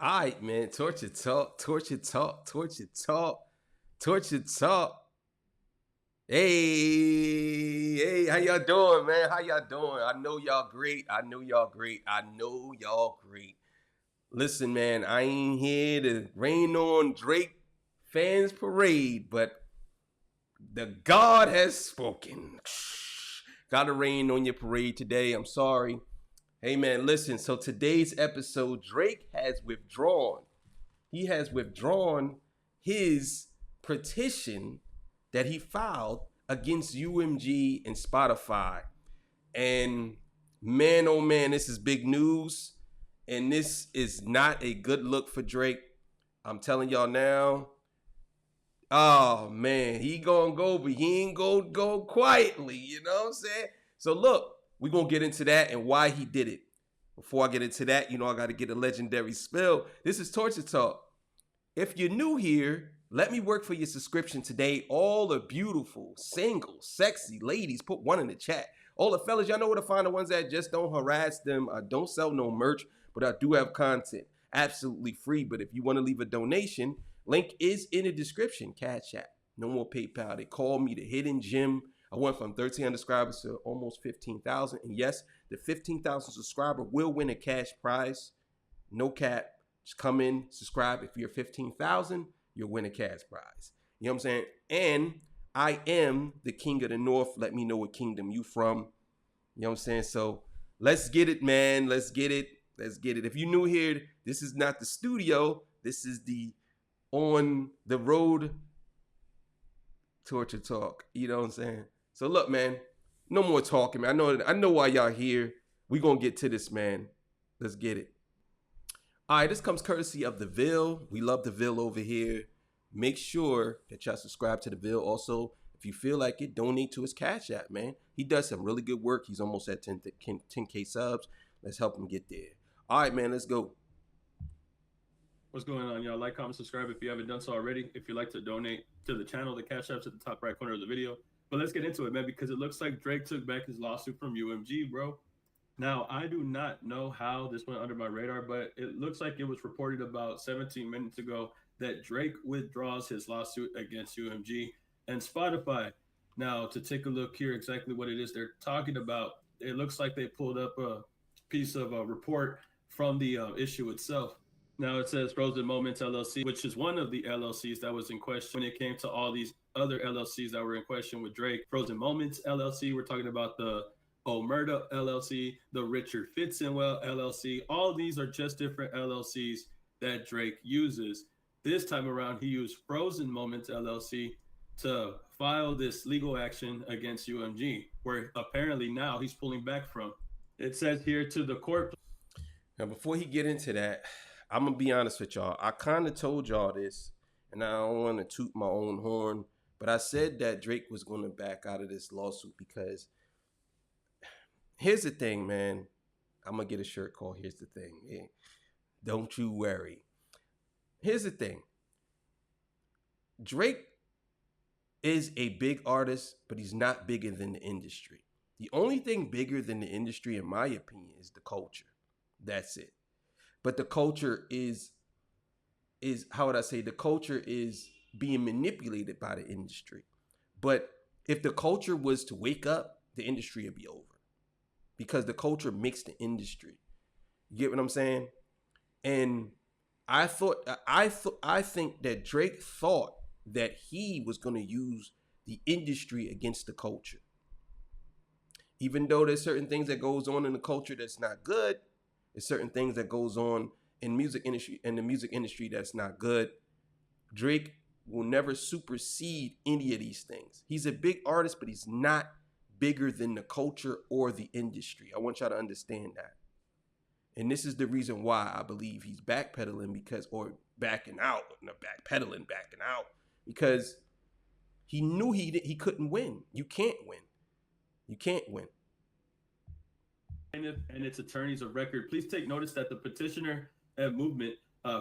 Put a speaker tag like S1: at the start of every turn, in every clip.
S1: All right, man. Torture talk, torture talk, torture talk, torture talk. Hey, how y'all doing, man? How y'all doing? I know y'all great. I know y'all great. I know y'all great. Listen, man, I ain't here to rain on Drake fans parade, but the God has spoken. Gotta rain on your parade today. I'm sorry. Hey, man, listen. So today's episode, Drake has withdrawn. He has withdrawn his petition that he filed against UMG and Spotify. And man, oh man, this is big news. And this is not a good look for Drake. I'm telling y'all now. Oh man, he gonna go, but he ain't gonna go quietly. You know what I'm saying? So look, we're gonna get into that and why he did it. Before I get into that, I gotta get a legendary spill. This is Torture Talk. If you're new here, let me work for your subscription today. All the beautiful, single, sexy ladies, put one in the chat. All the fellas, y'all know where to find the ones that just don't harass them. I don't sell no merch, but I do have content. Absolutely free. But if you want to leave a donation, link is in the description. Cash App. No more PayPal. They call me the hidden gem. I went from 1,300 subscribers to almost 15,000. And yes, the 15,000 subscriber will win a cash prize. No cap. Just come in, subscribe. If you're 15,000, you'll win a cash prize. You know what I'm saying? And I am the king of the north. Let me know what kingdom you from. You know what I'm saying? So let's get it, man. Let's get it. Let's get it. If you're new here, this is not the studio. This is the on the road torture talk. You know what I'm saying? So look, man, no more talking, man. I know why y'all here. We gonna get to this, man. Let's get it. All right, this comes courtesy of the Ville. We love the Ville over here. Make sure that y'all subscribe to the Ville. Also, if you feel like it, donate to his Cash App, man. He does some really good work. He's almost at 10K subs. Let's help him get there. All right, man, let's go.
S2: What's going on, y'all? Like, comment, subscribe if you haven't done so already. If you'd like to donate to the channel, the Cash App's at the top right corner of the video. But let's get into it, man, because it looks like Drake took back his lawsuit from UMG, bro. Now, I do not know how this went under my radar, but it looks like it was reported about 17 minutes ago that Drake withdraws his lawsuit against UMG and Spotify. Now, to take a look here, exactly what it is they're talking about, it looks like they pulled up a piece of a report from the issue itself. Now it says Frozen Moments LLC, which is one of the LLCs that was in question when it came to all these other LLCs that were in question with Drake. Frozen Moments LLC, we're talking about the Omerta LLC, the Richard Fitzenwell LLC. All these are just different LLCs that Drake uses. This time around, he used Frozen Moments LLC to file this legal action against UMG, where apparently now he's pulling back from. It says here to the court.
S1: Now, before he get into that, I'm going to be honest with y'all. I kind of told y'all this, and I don't want to toot my own horn, but I said that Drake was going to back out of this lawsuit because here's the thing, man. I'm going to get a shirt called Here's the Thing. Yeah. Don't you worry. Here's the thing. Drake is a big artist, but he's not bigger than the industry. The only thing bigger than the industry, in my opinion, is the culture. That's it. But the culture is how would I say, the culture is being manipulated by the industry. But if the culture was to wake up, the industry would be over. Because the culture makes the industry. You get what I'm saying? And I think that Drake thought that he was going to use the industry against the culture. Even though there's certain things that goes on in the culture that's not good, there's certain things that goes on in the music industry that's not good. Drake will never supersede any of these things. He's a big artist, but he's not bigger than the culture or the industry. I want y'all to understand that. And this is the reason why I believe he's backpedaling backing out because he knew he couldn't win. You can't win. You can't win.
S2: And its attorneys of record. Please take notice that the petitioner and movement,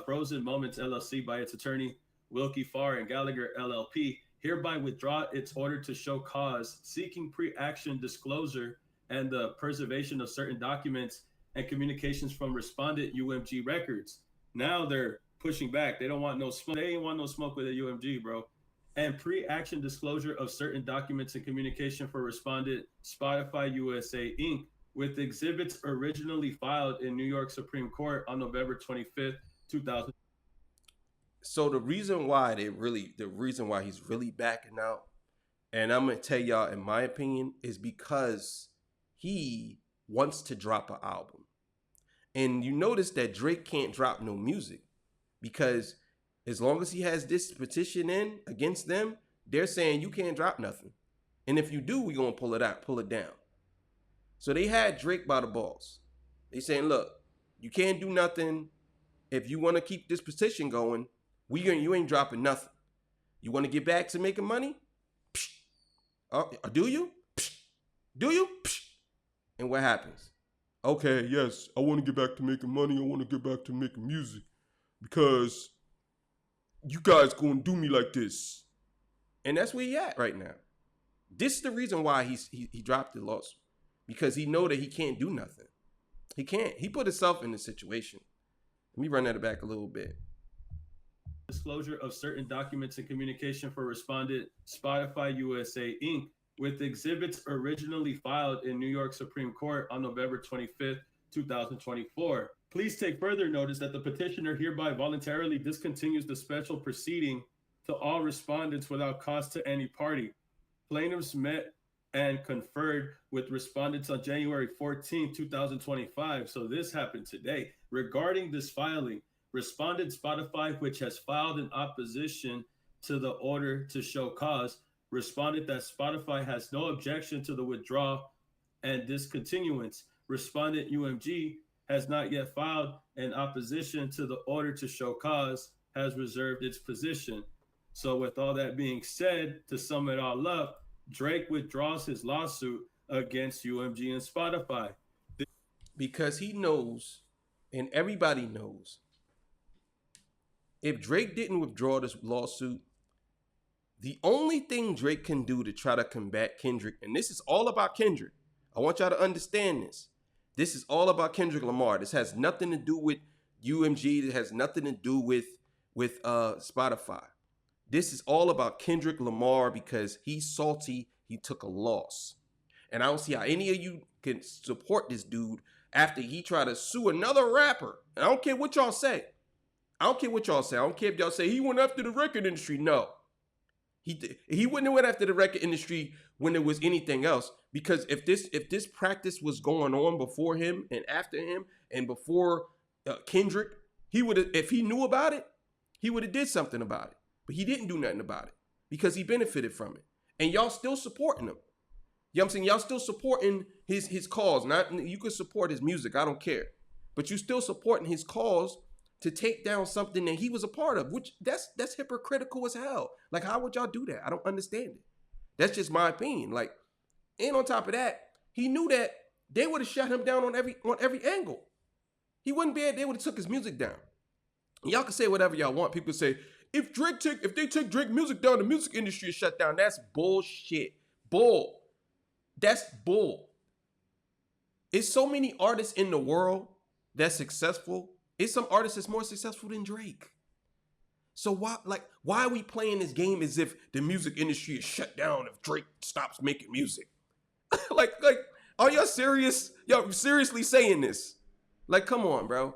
S2: Frozen Moments LLC, by its attorney Wilkie Farr and Gallagher LLP, hereby withdraw its order to show cause, seeking pre-action disclosure and the preservation of certain documents and communications from respondent UMG Records. Now they're pushing back. They don't want no smoke. They ain't want no smoke with the UMG, bro. And pre-action disclosure of certain documents and communication for respondent Spotify USA Inc. with exhibits originally filed in New York Supreme Court on November 25th, 2000.
S1: So the reason why he's really backing out, and I'm gonna tell y'all, in my opinion, is because he wants to drop an album. And you notice that Drake can't drop no music because as long as he has this petition in against them, they're saying you can't drop nothing. And if you do, we're gonna pull it down. So they had Drake by the balls. They saying, look, you can't do nothing. If you want to keep this petition going, you ain't dropping nothing. You want to get back to making money? Do you? Do you? And what happens? Okay, yes, I want to get back to making money. I want to get back to making music because you guys going to do me like this. And that's where he at right now. This is the reason why he dropped the lawsuit, because he know that he can't do nothing. He can't. He put himself in this situation. Let me run that back a little bit.
S2: Disclosure of certain documents and communication for respondent Spotify USA Inc. with exhibits originally filed in New York Supreme Court on November 25th, 2024. Please take further notice that the petitioner hereby voluntarily discontinues the special proceeding to all respondents without cost to any party. Plaintiffs met and conferred with respondents on January 14, 2025. So this happened today. Regarding this filing, respondent Spotify, which has filed in opposition to the order to show cause, responded that Spotify has no objection to the withdrawal and discontinuance. Respondent UMG has not yet filed in opposition to the order to show cause, has reserved its position. So with all that being said, to sum it all up, Drake withdraws his lawsuit against UMG and Spotify.
S1: Because he knows, and everybody knows, if Drake didn't withdraw this lawsuit, the only thing Drake can do to try to combat Kendrick, and this is all about Kendrick. I want y'all to understand this. This is all about Kendrick Lamar. This has nothing to do with UMG. It has nothing to do with Spotify. This is all about Kendrick Lamar because he's salty. He took a loss. And I don't see how any of you can support this dude after he tried to sue another rapper. And I don't care what y'all say. I don't care if y'all say he went after the record industry. No. He wouldn't have went after the record industry when there was anything else. Because if this practice was going on before him and after him and before Kendrick, he would have, if he knew about it, he would have did something about it. But he didn't do nothing about it because he benefited from it. And y'all still supporting him. You know what I'm saying? Y'all still supporting his cause. You can support his music, I don't care. But you still supporting his cause to take down something that he was a part of, which that's hypocritical as hell. Like, how would y'all do that? I don't understand it. That's just my opinion. Like, and on top of that, he knew that they would have shut him down on every angle. He wouldn't be. They would have took his music down. And y'all can say whatever y'all want. People say if they took Drake music down, the music industry is shut down. That's bullshit. That's bull. It's so many artists in the world that's successful. It's some artists that's more successful than Drake. So why are we playing this game as if the music industry is shut down if Drake stops making music? like, are y'all serious? Y'all seriously saying this? Like, come on, bro.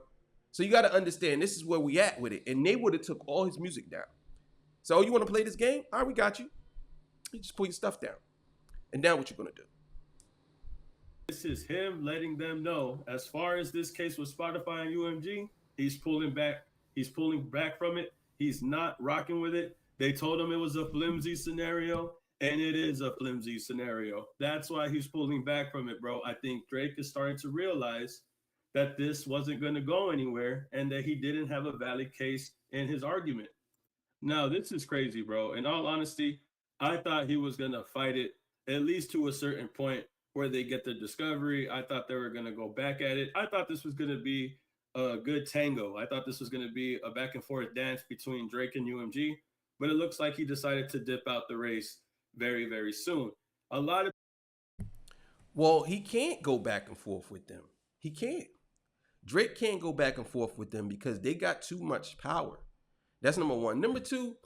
S1: So you got to understand, this is where we at with it. And they would have took all his music down. So you want to play this game? All right, we got you. You just pull your stuff down. And now what you going to do?
S2: This is him letting them know, as far as this case with Spotify and UMG, he's pulling back. He's pulling back from it. He's not rocking with it. They told him it was a flimsy scenario, and it is a flimsy scenario. That's why he's pulling back from it, bro. I think Drake is starting to realize that this wasn't going to go anywhere and that he didn't have a valid case in his argument. Now, this is crazy, bro. In all honesty, I thought he was going to fight it at least to a certain point where they get the discovery. I thought they were going to go back at it. I thought this was going to be a good tango. I thought this was going to be a back and forth dance between Drake and UMG, but it looks like he decided to dip out the race very, very soon.
S1: Well, he can't go back and forth with them. He can't. Drake can't go back and forth with them because they got too much power. That's number one. Number two,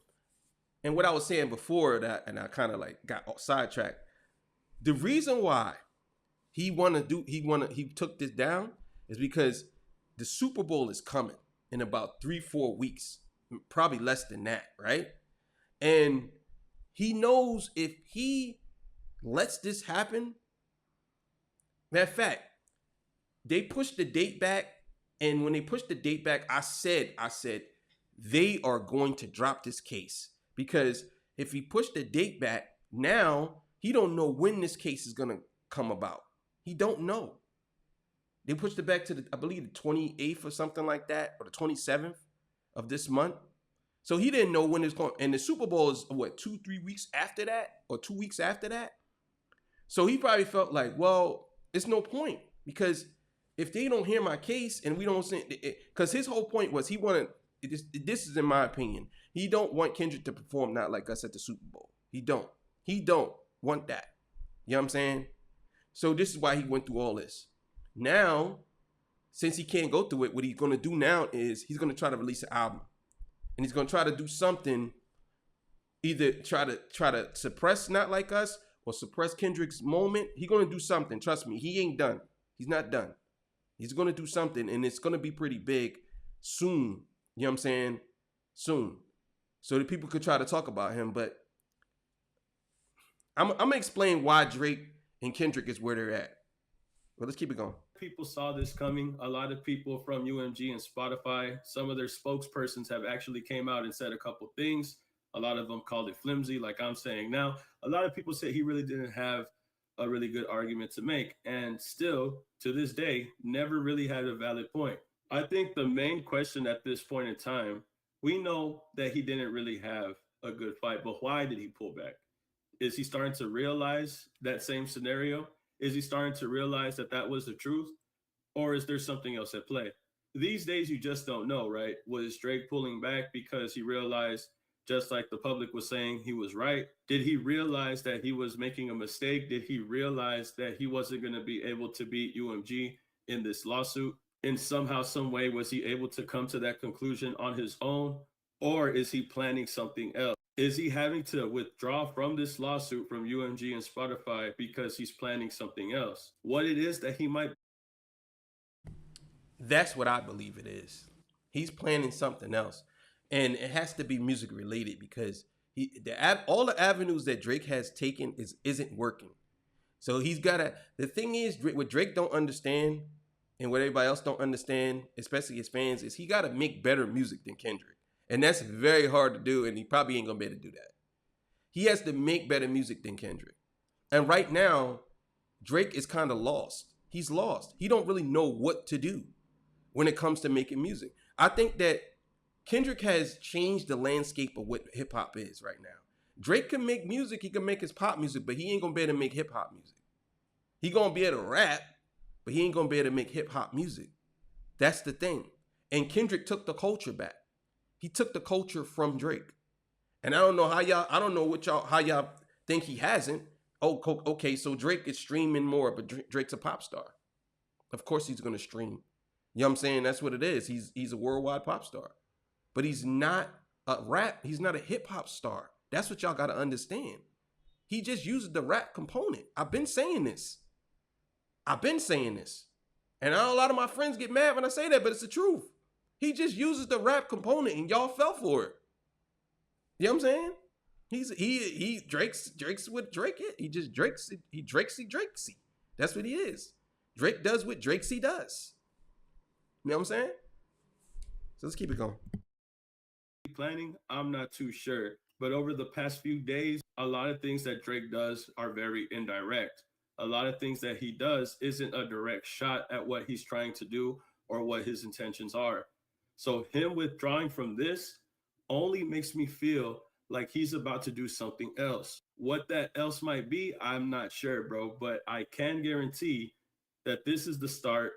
S1: and what I was saying before that, and I kind of like got sidetracked. The reason why he took this down is because the Super Bowl is coming in about 3-4 weeks, probably less than that, right? And he knows if he lets this happen, matter of fact, they pushed the date back, and when they pushed the date back, I said they are going to drop this case, because if he pushed the date back, now he don't know when this case is gonna come about. He don't know. They pushed it back to I believe the 28th or something like that, or the 27th of this month. So he didn't know when it's going. And the Super Bowl is what, 2-3 weeks after that, or 2 weeks after that. So he probably felt like, well, it's no point, because if they don't hear my case and we don't send, because his whole point was he wanted. This is in my opinion. He don't want Kendrick to perform Not Like Us at the Super Bowl. He don't want that. You know what I'm saying? So this is why he went through all this. Now, since he can't go through it, what he's going to do now is he's going to try to release an album. And he's going to try to do something, either try to suppress Not Like Us or suppress Kendrick's moment. He's going to do something. Trust me, he ain't done. He's not done. He's going to do something, and it's going to be pretty big soon. You know what I'm saying? Soon. So that people could try to talk about him. But I'm going to explain why Drake and Kendrick is where they're at. But let's keep it going.
S2: People saw this coming. A lot of people from UMG and Spotify, some of their spokespersons have actually came out and said a couple things. A lot of them called it flimsy, like I'm saying now. A lot of people said he really didn't have a really good argument to make, and still, to this day, never really had a valid point. I think the main question at this point in time, we know that he didn't really have a good fight, but why did he pull back? Is he starting to realize that same scenario? Is he starting to realize that that was the truth? Or is there something else at play? These days, you just don't know, right? Was Drake pulling back because he realized, just like the public was saying, he was right? Did he realize that he was making a mistake? Did he realize that he wasn't going to be able to beat UMG in this lawsuit? And somehow, some way, was he able to come to that conclusion on his own? Or is he planning something else? Is he having to withdraw from this lawsuit from UMG and Spotify because he's planning something else? What it is that he might...
S1: That's what I believe it is. He's planning something else. And it has to be music related, because all the avenues that Drake has taken isn't working. So he's got to... The thing is, what Drake don't understand, and what everybody else don't understand, especially his fans, is he got to make better music than Kendrick. And that's very hard to do, and he probably ain't going to be able to do that. He has to make better music than Kendrick. And right now, Drake is kind of lost. He's lost. He don't really know what to do when it comes to making music. I think that Kendrick has changed the landscape of what hip-hop is right now. Drake can make music. He can make his pop music, but he ain't going to be able to make hip-hop music. He going to be able to rap, but he ain't going to be able to make hip-hop music. That's the thing. And Kendrick took the culture back. He took the culture from Drake. And I don't know how how y'all think he hasn't. Oh, okay, so Drake is streaming more, but Drake's a pop star. Of course he's going to stream. You know what I'm saying? That's what it is. He's a worldwide pop star. But he's not a rap. He's not a hip hop star. That's what y'all got to understand. He just uses the rap component. I've been saying this. And a lot of my friends get mad when I say that, but it's the truth. He just uses the rap component, and y'all fell for it. You know what I'm saying? Drake's what Drake is. He just Drakesy. That's what he is. Drake does what Drakesy does. You know what I'm saying? So let's keep it going.
S2: Planning, I'm not too sure. But over the past few days, a lot of things that Drake does are very indirect. A lot of things that he does isn't a direct shot at what he's trying to do or what his intentions are. So him withdrawing from this only makes me feel like he's about to do something else. What that else might be, I'm not sure, bro. But I can guarantee that this is the start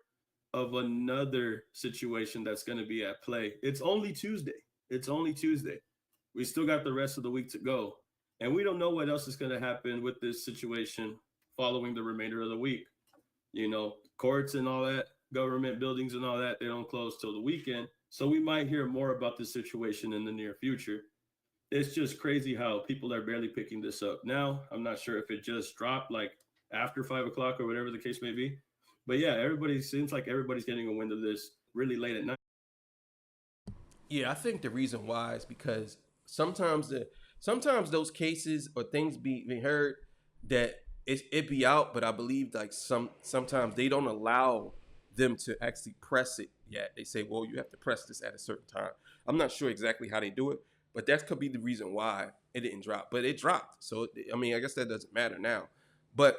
S2: of another situation that's going to be at play. It's only Tuesday. We still got the rest of the week to go. And we don't know what else is going to happen with this situation following the remainder of the week. You know, courts and all that. government buildings and all that, they don't close till the weekend. So we might hear more about this situation in the near future. It's just crazy how people are barely picking this up now. I'm not sure if it just dropped like after 5 o'clock or whatever the case may be. But yeah, everybody seems like everybody's getting a wind of this really late at night.
S1: Yeah, I think the reason why is because sometimes those cases or things being heard that it be out, but I believe like sometimes they don't allow them to actually press it yet. They say, well, you have to press this at a certain time. I'm not sure exactly how they do it, but that could be the reason why it didn't drop. But it dropped, so I mean, I guess that doesn't matter now. But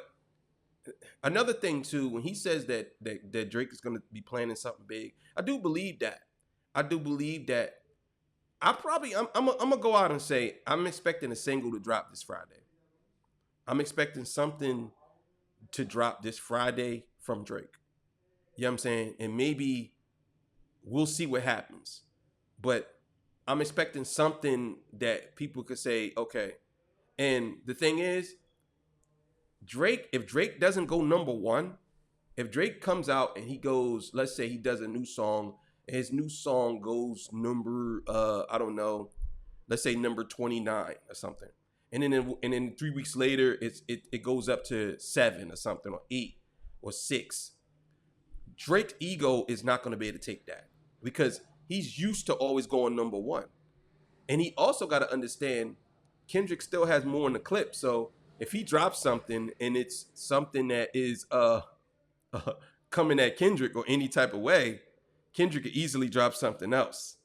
S1: another thing too, when he says that Drake is going to be planning something big, I do believe that. I do believe that. I'm gonna go out and say I'm expecting a single to drop this Friday. I'm expecting something to drop this Friday from Drake. You know what I'm saying? And maybe we'll see what happens. But I'm expecting something that people could say, okay. And the thing is, Drake, if Drake doesn't go number one, if Drake comes out and he goes, let's say he does a new song, and his new song goes number I don't know, let's say number 29 or something. And then 3 weeks later it goes up to 7 or something, or 8 or 6. Drake's ego is not going to be able to take that because he's used to always going number one. And he also got to understand Kendrick still has more in the clip. So if he drops something and it's something that is coming at Kendrick or any type of way, Kendrick could easily drop something else.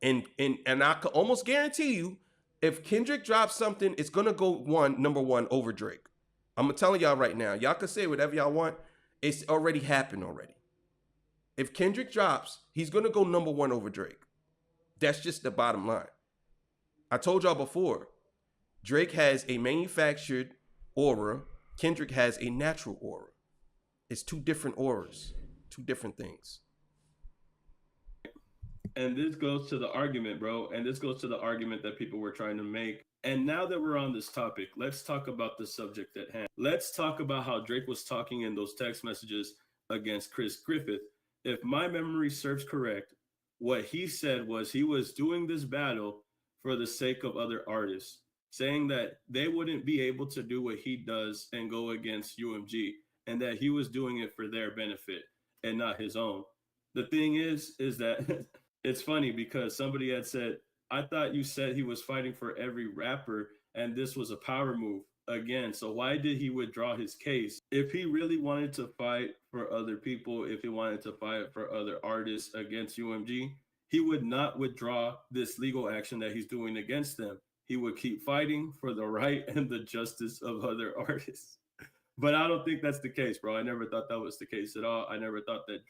S1: And I could almost guarantee you, if Kendrick drops something, it's gonna go number one over Drake. I'm telling y'all right now. Y'all can say whatever y'all want. It's already happened already. If Kendrick drops, he's gonna go number one over Drake. That's just the bottom line. I told y'all before, Drake has a manufactured aura. Kendrick has a natural aura. It's two different auras, two different things.
S2: And this goes to the argument, bro. And this goes to the argument that people were trying to make. And now that we're on this topic, let's talk about the subject at hand. Let's talk about how Drake was talking in those text messages against Chris Griffith. If my memory serves correct, what he said was he was doing this battle for the sake of other artists, saying that they wouldn't be able to do what he does and go against UMG, and that he was doing it for their benefit and not his own. The thing is that it's funny because somebody had said, I thought you said he was fighting for every rapper and this was a power move again. So why did he withdraw his case? If he really wanted to fight for other people, if he wanted to fight for other artists against UMG, he would not withdraw this legal action that he's doing against them. He would keep fighting for the right and the justice of other artists. But I don't think that's the case, bro. I never thought that was the case at all. I never thought that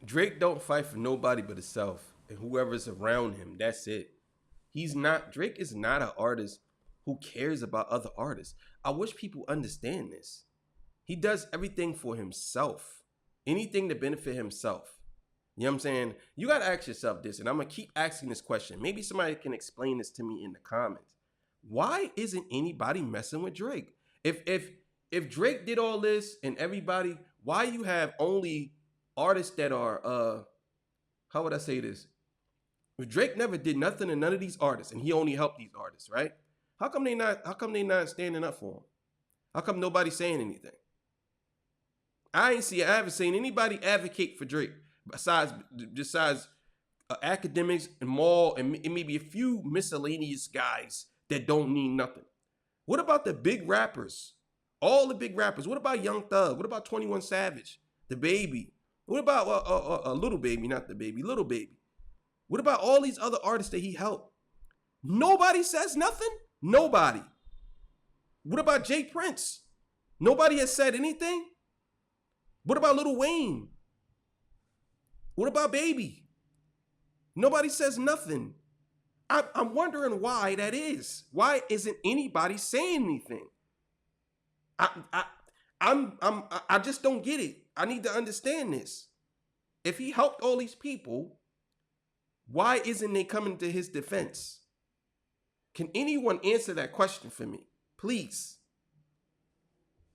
S1: Drake don't fight for nobody but himself and whoever's around him. That's it. Drake is not an artist who cares about other artists. I wish people understand this. He does everything for himself. Anything to benefit himself. You know what I'm saying? You got to ask yourself this, and I'm going to keep asking this question. Maybe somebody can explain this to me in the comments. Why isn't anybody messing with Drake? If Drake did all this and everybody, why you have only artists that are how would I say this? If Drake never did nothing to none of these artists and he only helped these artists, right? How come they not standing up for him? How come nobody's saying anything? I haven't seen anybody advocate for Drake besides academics and Maul and maybe a few miscellaneous guys that don't mean nothing. What about the big rappers? All the big rappers. What about Young Thug? What about 21 Savage? The Baby? What about Little Baby? Not the Baby, Little Baby. What about all these other artists that he helped? Nobody says nothing? Nobody. What about Jay Prince? Nobody has said anything? What about Lil Wayne? What about Baby? Nobody says nothing. I'm wondering why that is. Why isn't anybody saying anything? I just don't get it. I need to understand this. If he helped all these people, why isn't they coming to his defense? Can anyone answer that question for me? Please.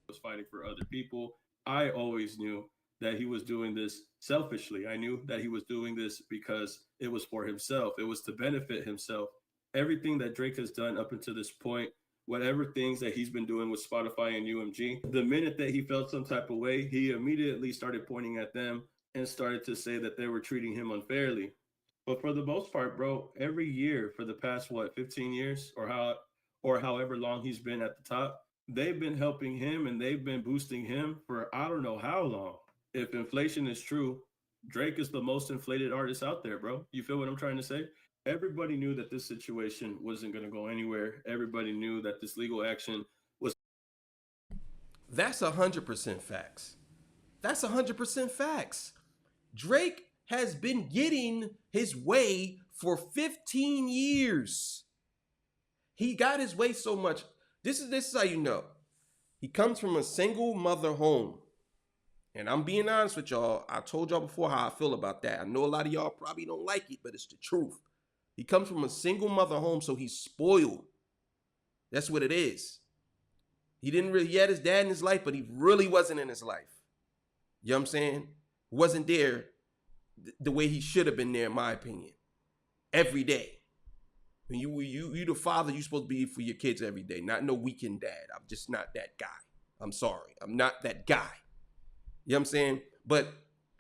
S2: Was fighting for other people. I always knew that he was doing this selfishly. I knew that he was doing this because it was for himself. It was to benefit himself. Everything that Drake has done up until this point, whatever things that he's been doing with Spotify and UMG, the minute that he felt some type of way, he immediately started pointing at them and started to say that they were treating him unfairly. But for the most part, bro, every year for the past 15 years or however long he's been at the top, they've been helping him and they've been boosting him for I don't know how long. If inflation is true, Drake is the most inflated artist out there, bro. You feel what I'm trying to say? Everybody knew that this situation wasn't going to go anywhere. Everybody knew that this legal action was.
S1: That's 100% facts. That's 100% facts. Drake has been getting his way for 15 years. He got his way so much. This is how you know. He comes from a single mother home. And I'm being honest with y'all. I told y'all before how I feel about that. I know a lot of y'all probably don't like it, but it's the truth. He comes from a single mother home, so he's spoiled. That's what it is. He had his dad in his life, but he really wasn't in his life. You know what I'm saying? Wasn't there the way he should have been there, in my opinion. Every day. When you the father, you're supposed to be for your kids every day, not no weekend dad. I'm just not that guy. I'm sorry. I'm not that guy. You know what I'm saying? But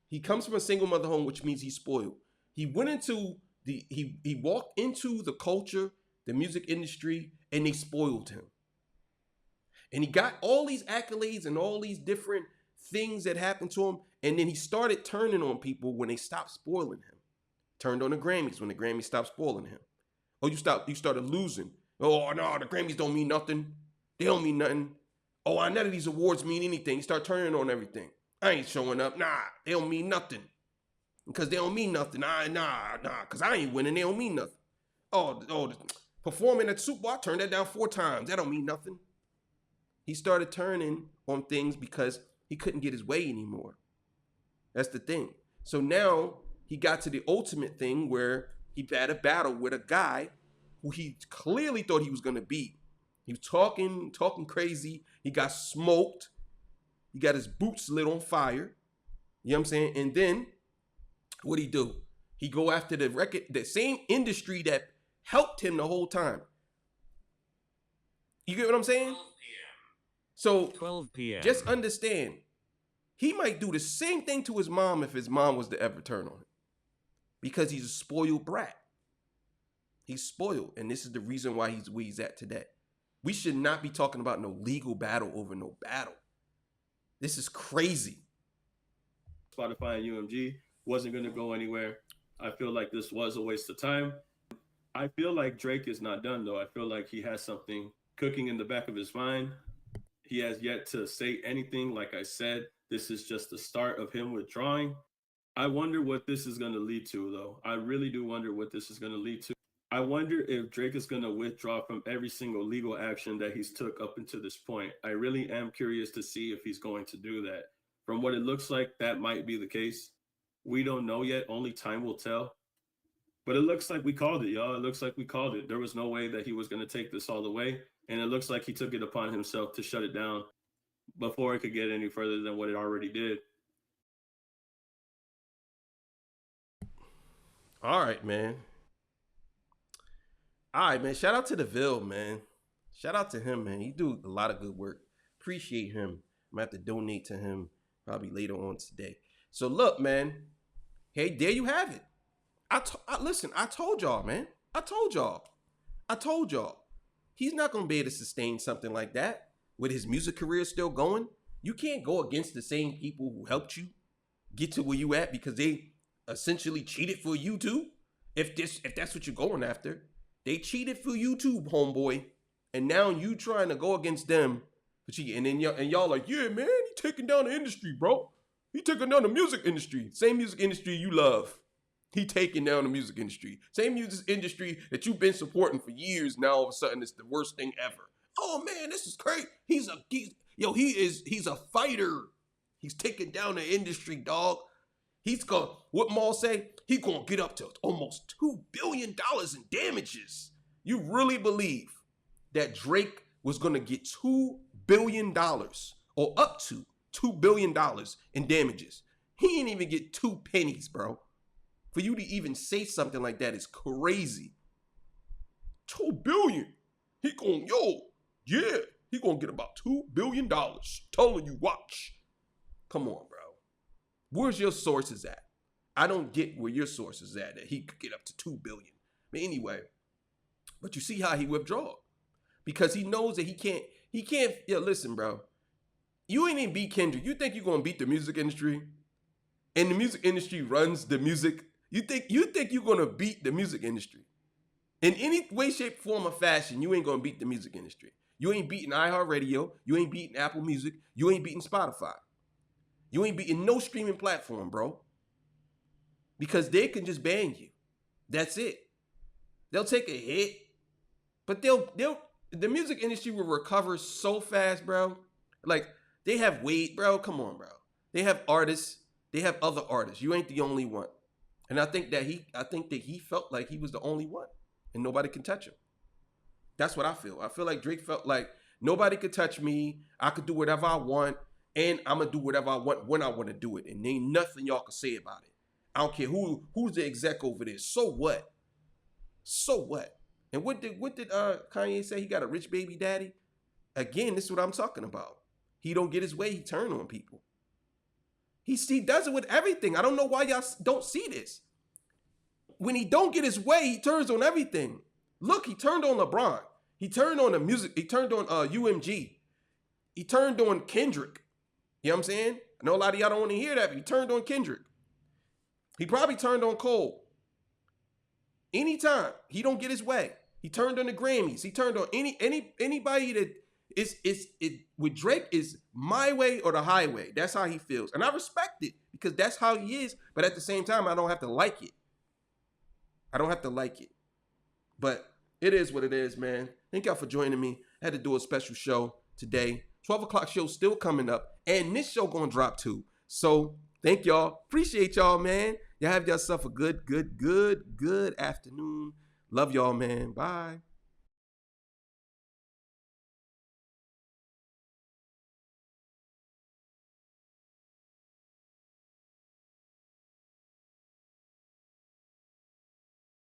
S1: he comes from a single mother home, which means he's spoiled. He went into he walked into the culture, the music industry, and they spoiled him. And he got all these accolades and all these different things that happened to him. And then he started turning on people when they stopped spoiling him. Turned on the Grammys when the Grammys stopped spoiling him. Oh, you started losing. Oh, no, the Grammys don't mean nothing. They don't mean nothing. Oh, none of these awards mean anything. You start turning on everything. I ain't showing up. Nah, they don't mean nothing. Because they don't mean nothing. Nah, because I ain't winning. They don't mean nothing. Oh, performing at Super Bowl, I turned that down 4 times. That don't mean nothing. He started turning on things because he couldn't get his way anymore. That's the thing. So now he got to the ultimate thing where he had a battle with a guy who he clearly thought he was going to beat. He was talking crazy. He got smoked. He got his boots lit on fire. You know what I'm saying? And then what'd he do? He go after the same industry that helped him the whole time. You get what I'm saying? So
S3: 12 p.m.
S1: Just understand, he might do the same thing to his mom if his mom was to ever turn on him. Because he's a spoiled brat. He's spoiled. And this is the reason why he's where he's at today. We should not be talking about no legal battle over no battle. This is crazy.
S2: Spotify and UMG wasn't going to go anywhere. I feel like this was a waste of time. I feel like Drake is not done, though. I feel like he has something cooking in the back of his mind. He has yet to say anything. Like I said, this is just the start of him withdrawing. I wonder what this is going to lead to, though. I really do wonder what this is going to lead to. I wonder if Drake is going to withdraw from every single legal action that he's took up until this point. I really am curious to see if he's going to do that. From what it looks like, that might be the case. We don't know yet. Only time will tell. But it looks like we called it, y'all. It looks like we called it. There was no way that he was going to take this all the way. And it looks like he took it upon himself to shut it down before it could get any further than what it already did.
S1: All right, man. Shout out to the Ville, man. Shout out to him, man. He do a lot of good work. Appreciate him. I'm gonna have to donate to him probably later on today. So look, man. Hey, there you have it. Listen, I told y'all, man. I told y'all. He's not gonna be able to sustain something like that with his music career still going. You can't go against the same people who helped you get to where you at because they essentially cheated for you too. If that's what you're going after. They cheated for you too, homeboy. And now you trying to go against them. And then y'all like, yeah, man, he taking down the industry, bro. He taking down the music industry. Same music industry you love. He taking down the music industry. Same music industry that you've been supporting for years. Now all of a sudden it's the worst thing ever. Oh man, this is crazy. He's a fighter. He's taking down the industry, dog. What Maul say? He gonna get up to almost $2 billion in damages. You really believe that Drake was gonna get $2 billion or up to $2 billion in damages? He ain't even get 2 pennies, bro. For you to even say something like that is crazy. 2 billion. He gon' he gonna get about $2 billion. Telling you, watch. Come on, bro. Where's your sources at? I don't get where your source is at that he could get up to 2 billion. But anyway, but you see how he withdraw. Because he knows that he can't, listen, bro. You ain't even beat Kendrick. You think you're gonna beat the music industry? And the music industry runs the music. You think you're gonna beat the music industry? In any way, shape, form, or fashion, you ain't gonna beat the music industry. You ain't beating iHeartRadio. You ain't beating Apple Music. You ain't beating Spotify. You ain't beating no streaming platform, bro. Because they can just ban you. That's it. They'll take a hit, but the music industry will recover so fast, bro. Like, they have weight, bro. Come on, bro. They have artists. They have other artists. You ain't the only one. And I think that he felt like he was the only one, and nobody can touch him. That's what I feel. I feel like Drake felt like nobody could touch me. I could do whatever I want, and I'm gonna do whatever I want when I want to do it, and ain't nothing y'all can say about it. I don't care who's the exec over there. So what? So what? And what did Kanye say? He got a rich baby daddy? Again, this is what I'm talking about. He don't get his way, he turn on people. He does it with everything. I don't know why y'all don't see this. When he don't get his way, he turns on everything. Look, he turned on LeBron. He turned on the music. He turned on UMG. He turned on Kendrick. You know what I'm saying? I know a lot of y'all don't want to hear that, but he turned on Kendrick. He probably turned on Cole. Anytime he don't get his way, he turned on the Grammys. He turned on anybody that is with Drake is my way or the highway. That's how he feels, and I respect it because that's how he is. But at the same time, I don't have to like it. I don't have to like it, but it is what it is, man. Thank y'all for joining me. I had to do a special show today. 12 o'clock show still coming up, and this show gonna drop too. So thank y'all. Appreciate y'all, man. Y'all have yourself a good afternoon. Love y'all, man. Bye.